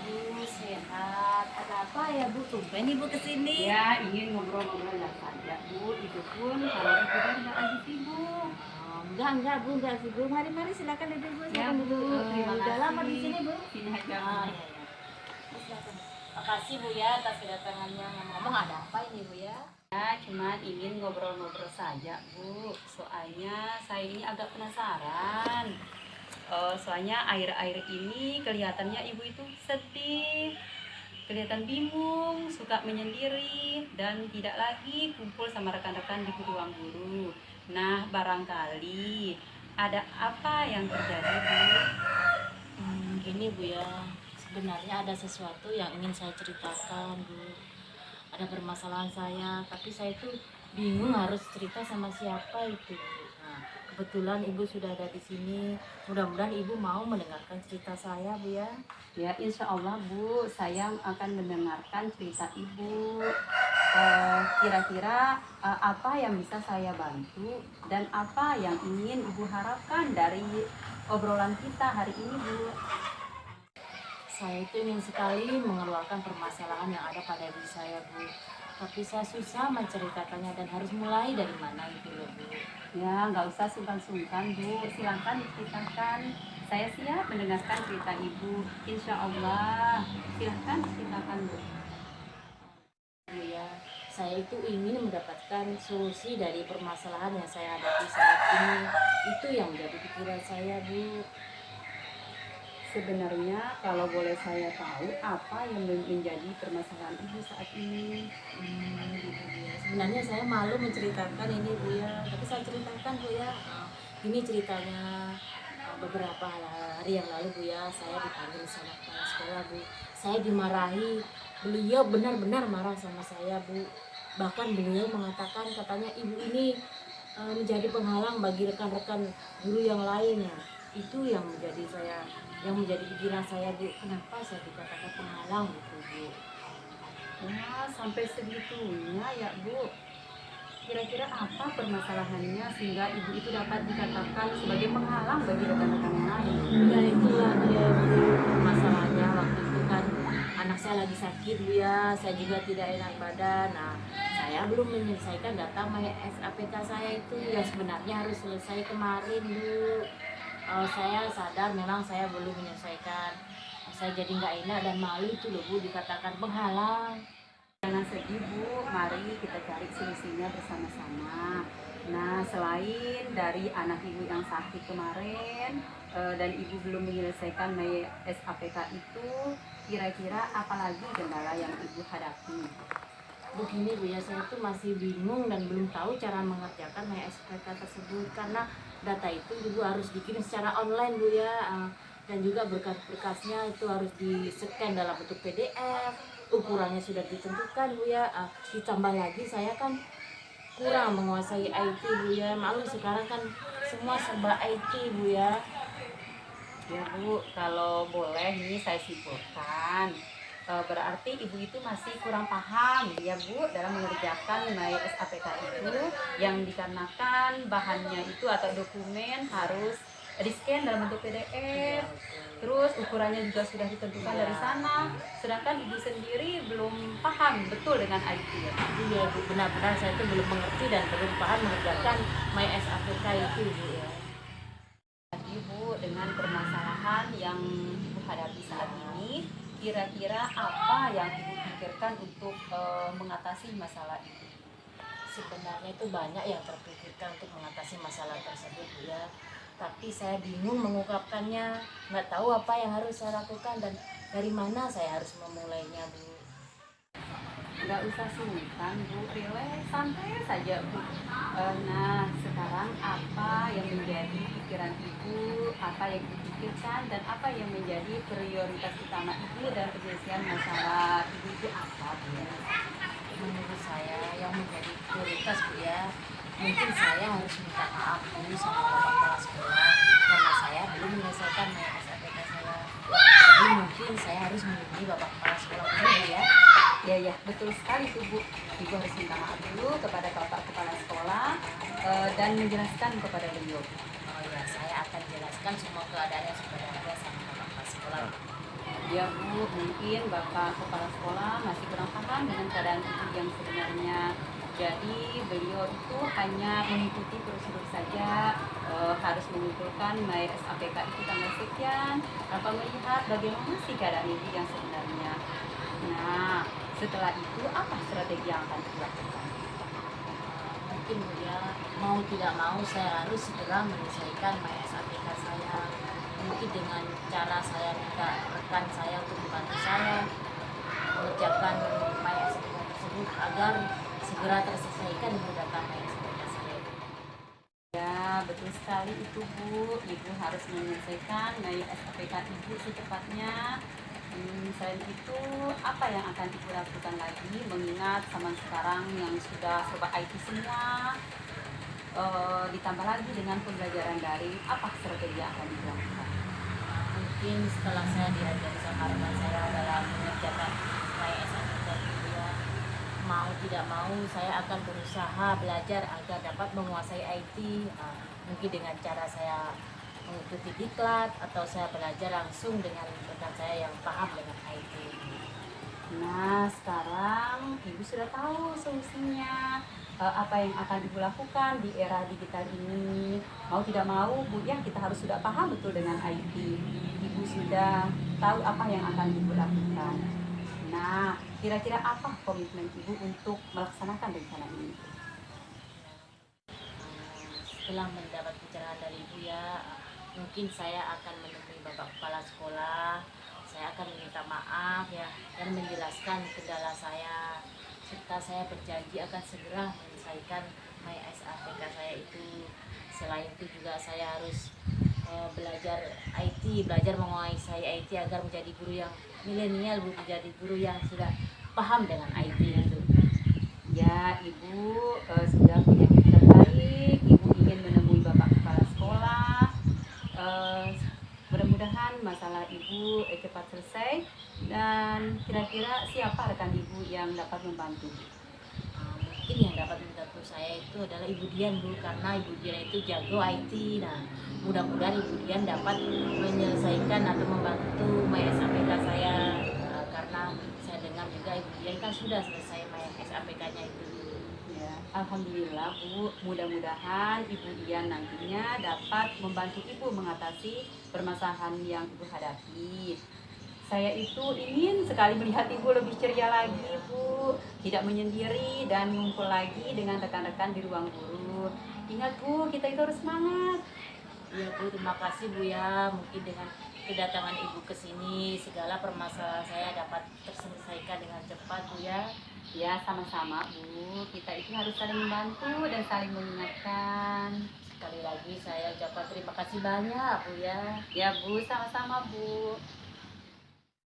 Bu, sehat. Ada apa ya Bu? Tumben Ibu kesini. Ya, ingin ngobrol-ngobrol saja, Bu. Itu pun kalau Ibu kan nggak lagi sibuk. Oh, enggak Bu, enggak sih Bu. Mari silakan duduk Bu. Ya, Silakan Bu. duduk. Terima Udah kasih. lama di sini Bu? Sini aja, Bu. Ah, iya, iya. Silakan. Makasih Bu ya atas kedatangannya. Ngomong ada apa ini Bu ya? Ya, cuman ingin ngobrol-ngobrol saja, Bu. Soalnya saya ini agak penasaran. Soalnya akhir-akhir ini kelihatannya Ibu itu sedih, kelihatan bingung, suka menyendiri, dan tidak lagi kumpul sama rekan-rekan di ruang guru. Nah, barangkali ada apa yang terjadi, Bu? Gini Bu ya. Sebenarnya ada sesuatu yang ingin saya ceritakan Bu. Ada permasalahan saya, tapi saya itu bingung harus cerita sama siapa itu Bu. Nah, kebetulan Ibu sudah ada di sini. Mudah-mudahan Ibu mau mendengarkan cerita saya Bu ya. Ya, insya Allah, Bu, saya akan mendengarkan cerita Ibu. Kira-kira apa yang bisa saya bantu dan apa yang ingin Ibu harapkan dari obrolan kita hari ini, Bu? Saya itu ingin sekali mengeluarkan permasalahan yang ada pada diri saya Bu. Tapi saya susah menceritakannya dan harus mulai dari mana itu loh Bu. Ya, nggak usah sungkan-sungkan, Bu. Silakan diceritakan. Saya siap mendengarkan cerita Ibu. Insya Allah. Silakan ceritakan, Bu. Bu ya, saya itu ingin mendapatkan solusi dari permasalahan yang saya hadapi saat ini. Itu yang menjadi pikiran saya Bu. Sebenarnya kalau boleh saya tahu apa yang menjadi permasalahan Ibu saat ini? Gitu, Bu ya. Sebenarnya saya malu menceritakan ini Bu ya, tapi saya ceritakan Bu ya. Ini ceritanya beberapa hari yang lalu Bu ya, saya dipanggil sama kepala sekolah Bu. Saya dimarahi, beliau benar-benar marah sama saya Bu. Bahkan beliau mengatakan katanya ibu ini menjadi penghalang bagi rekan-rekan guru yang lainnya. Itu yang menjadi pikiran saya Bu. Kenapa saya dikatakan penghalang gitu Bu? Wah, sampai segitunya ya, Bu. Kira-kira apa permasalahannya sehingga Ibu itu dapat dikatakan sebagai penghalang bagi rekan-rekan yang lain? Ya itulah dia Bu, masalahnya waktu itu kan anak saya lagi sakit Bu ya, saya juga tidak enak badan. Nah, saya belum menyelesaikan data SAPK saya itu yang sebenarnya harus selesai kemarin Bu. Saya sadar memang saya belum menyelesaikan. Saya jadi nggak enak dan malu itu loh Bu dikatakan penghalang. Jangan sedih, Bu. Mari kita cari solusinya bersama-sama. Nah, selain dari anak Ibu yang sakit kemarin dan Ibu belum menyelesaikan SAPK itu, kira-kira apalagi kendala yang Ibu hadapi? Begini Bu ya, saya tuh masih bingung dan belum tahu cara mengerjakan SPK tersebut karena data itu Ibu harus dikirim secara online Bu ya, dan juga berkas-berkasnya itu harus di-scan dalam bentuk PDF, ukurannya sudah ditentukan Bu ya, ditambah lagi saya kan kurang menguasai IT Bu ya, malu sekarang kan semua serba IT Bu ya. Ya, Bu, kalau boleh nih saya simpulkan. Berarti Ibu itu masih kurang paham ya, Bu, dalam mengerjakan SAPK itu yang dikarenakan bahannya itu atau dokumen harus di-scan dalam bentuk PDF. Terus ukurannya juga sudah ditentukan dari sana. Sedangkan Ibu sendiri belum paham betul dengan IT ya, Bu. Iya Bu, benar-benar saya itu belum mengerti dan belum paham mengerjakan SAPK itu Bu ya. Ibu dengan permasalahan yang Ibu hadapi saat ini, kira-kira apa yang Ibu pikirkan untuk mengatasi masalah itu? Sebenarnya itu banyak yang terpikirkan untuk mengatasi masalah tersebut Bu ya, tapi saya bingung mengungkapkannya, nggak tahu apa yang harus saya lakukan dan dari mana saya harus memulainya Bu. Nggak usah sungkan, Bu, relax, santai saja, Bu. Nah, sekarang apa yang menjadi pikiran Ibu, apa yang dipikirkan, dan apa yang menjadi prioritas utama Ibu dalam penyelesaian masalah Ibu itu apa, Bu? Menurut saya yang menjadi prioritas Bu ya, mungkin saya harus minta maaf dulu sama bapak kepala sekolah karena saya belum menyelesaikan SAPK saya. Jadi mungkin saya harus menghubungi bapak kepala sekolah dulu Bu ya. Ya, betul sekali tuh, Bu. Ibu harus minta maaf dulu kepada Bapak Kepala Sekolah dan menjelaskan kepada beliau. Oh ya, saya akan jelaskan semua keadaan yang sebenarnya sama bapak kepala sekolah. Ya Bu, mungkin Bapak Kepala Sekolah masih kurang paham dengan keadaan Ibu yang sebenarnya. Jadi beliau itu hanya mengikuti prosedur saja, harus mengumpulkan My SAPK itu tanggal sekian, tanpa melihat bagaimana sih keadaan Ibu yang sebenarnya. Nah, setelah itu apa strategi yang akan dilakukan? Mungkin Bu ya, mau tidak mau saya harus segera menyelesaikan SAPK saya. Mungkin dengan cara saya minta rekan saya untuk membantu saya mengerjakan SAPK tersebut agar segera terselesaikan menggunakan SAPK saya. Ya, betul sekali itu Bu. Ibu harus menyelesaikan SAPK Ibu secepatnya. Selain itu, apa yang akan Ibu lakukan lagi? Mengingat zaman sekarang yang sudah serba IT semua, ditambah lagi dengan pembelajaran daring, apa strategi yang akan dilakukan? Mungkin setelah saya diajari sama rekan saya dalam mengerjakan SAPK itu ya, mau tidak mau saya akan berusaha belajar agar dapat menguasai IT. Mungkin dengan cara saya mengikuti diklat atau saya belajar langsung dengan rekan saya yang paham dengan IT. Nah, sekarang Ibu sudah tahu solusinya. Apa yang akan Ibu lakukan di era digital ini. Mau tidak mau, Bu, ya kita harus sudah paham betul dengan IT. Ibu sudah tahu apa yang akan Ibu lakukan. Nah, kira-kira apa komitmen Ibu untuk melaksanakan rencana ini? Setelah mendapat pencerahan dari Ibu ya, mungkin saya akan menemui Bapak Kepala Sekolah. Saya akan meminta maaf ya dan menjelaskan kendala saya, serta saya berjanji akan segera menyelesaikan SAPK saya itu. Selain itu juga saya harus belajar IT, belajar menguasai IT agar menjadi guru yang milenial, menjadi guru yang sudah paham dengan IT itu. Ya, Ibu sudah punya itikat baik, Ibu ingin menemui Bapak Kepala Sekolah. Mudah-mudahan masalah Ibu cepat selesai. Dan kira-kira siapa rekan Ibu yang dapat membantu? Mungkin yang dapat membantu saya itu adalah Ibu Dian Bu, karena Ibu Dian itu jago IT. Nah, mudah-mudahan Ibu Dian dapat menyelesaikan atau membantu SAPK saya. Karena saya dengar juga Ibu Dian kan sudah selesai SAPK-nya itu. Ya, alhamdulillah Bu, mudah-mudahan Ibu Dian nantinya dapat membantu Ibu mengatasi permasalahan yang Ibu hadapi. Saya itu ingin sekali melihat Ibu lebih ceria lagi Bu, tidak menyendiri dan ngumpul lagi dengan rekan-rekan di ruang guru. Ingat Bu, kita itu harus semangat. Iya Bu, terima kasih Bu ya. Mungkin dengan kedatangan Ibu ke sini segala permasalahan saya dapat terselesaikan dengan cepat Bu ya. Ya, sama-sama Bu, kita itu harus saling membantu dan saling mengingatkan. Sekali lagi saya ucapkan terima kasih banyak Bu ya. Ya Bu, sama-sama Bu.